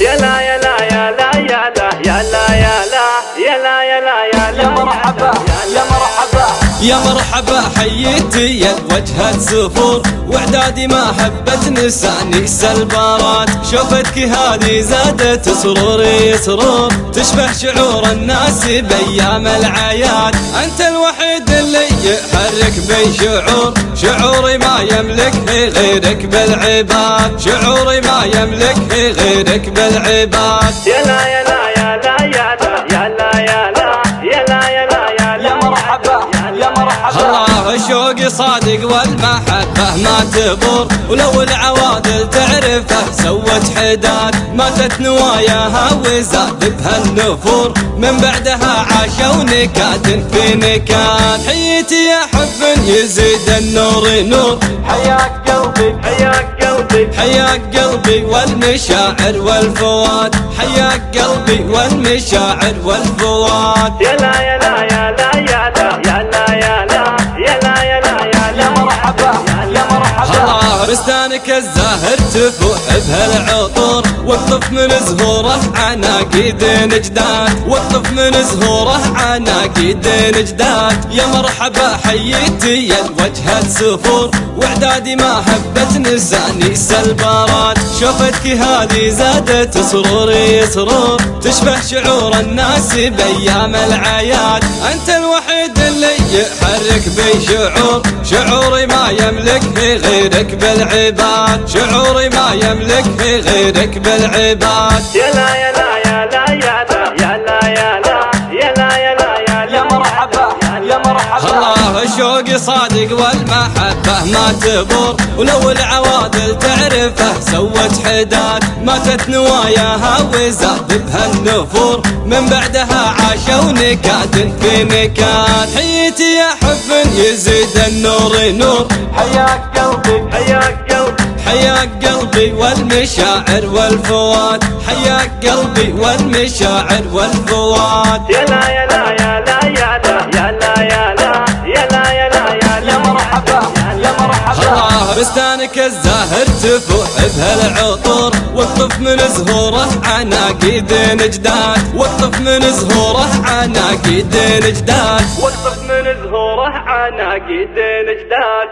يا لا يا لا يا لا يا لا يا لا يا لا يا لا يا لا يا لا، يا مرحبا يا مرحبا يا مرحبا حييتي يا وجهة سفور، واعدادي ما حبت نساني سلبارات، شوفتك هذه زادت سروري سرور، تشبه شعور الناس بايام العياد، انت الوحيد اللي يحرك بي شعور، شعوري ما يملك غيرك بالعباد، شعوري ما يملك غيرك بالعباد. يا لا يا لا يا لا يا لا يا لا يا لا يا لا يا لا يا مرحبا يا مرحبا. الله شوقي صادق والمحبة ما تبور، ولو العوادل تعرفه سوت حداد، ماتت نواياها وزاد بها النفور، من بعدها عاشوا نكاد في نكاد، حييتي يا حب يزيد النور نور، حياك قلبي حياك قلبي حياك قلبي والمشاعر والفؤاد، حياك قلبي والمشاعر والفؤاد. يا لا يا لا يا لا يا لا يا لا يا لا يا لا يا لا يا لا، يا مرحبا يا مرحبا. الله بستانك الزاهر تفوح بهالعطور، واقطف من زهوره عناقيد نجداد، واقطف من زهوره عناقيد نجداد. يا مرحبا حييتي يا وجهة سفور، واعدادي ما هبت نساني سلبارات، شوفتك هذه زادت سروري سرور، تشبه شعور الناس بايام العياد، انت الوحيد اللي يحرك بي شعور، شعوري ما يملك غيرك بالعباد، شعوري ما يملك غيرك بالعباد. يا لا يا لا يا لا يا لا يا لا يا لا يا لا يا لا يا لا، يا مرحبا يا مرحبا. الله شوقي صادق والمحبة ما تبور، ولو العوادل تعرفه سوت حداد، ماتت نواياها وزاد بها النفور، من بعدها عاشوا نكاد في نكاد، حييتي يا حب يزيد النور نور، حياك قلبي حياك قلبي حياك قلبي والمشاعر والفؤاد، حياك قلبي والمشاعر والفؤاد. يا لا يا لا يا لا يا لا يا لا يا لا يا لا يا لا يا لا، يا مرحبا يا مرحبا. الله بستانك الزاهر تفوح بهالعطور، واقطف من زهوره عناقيد نجداد، واقطف من زهوره عناقيد نجداد، واقطف من زهوره عناقيد نجداد.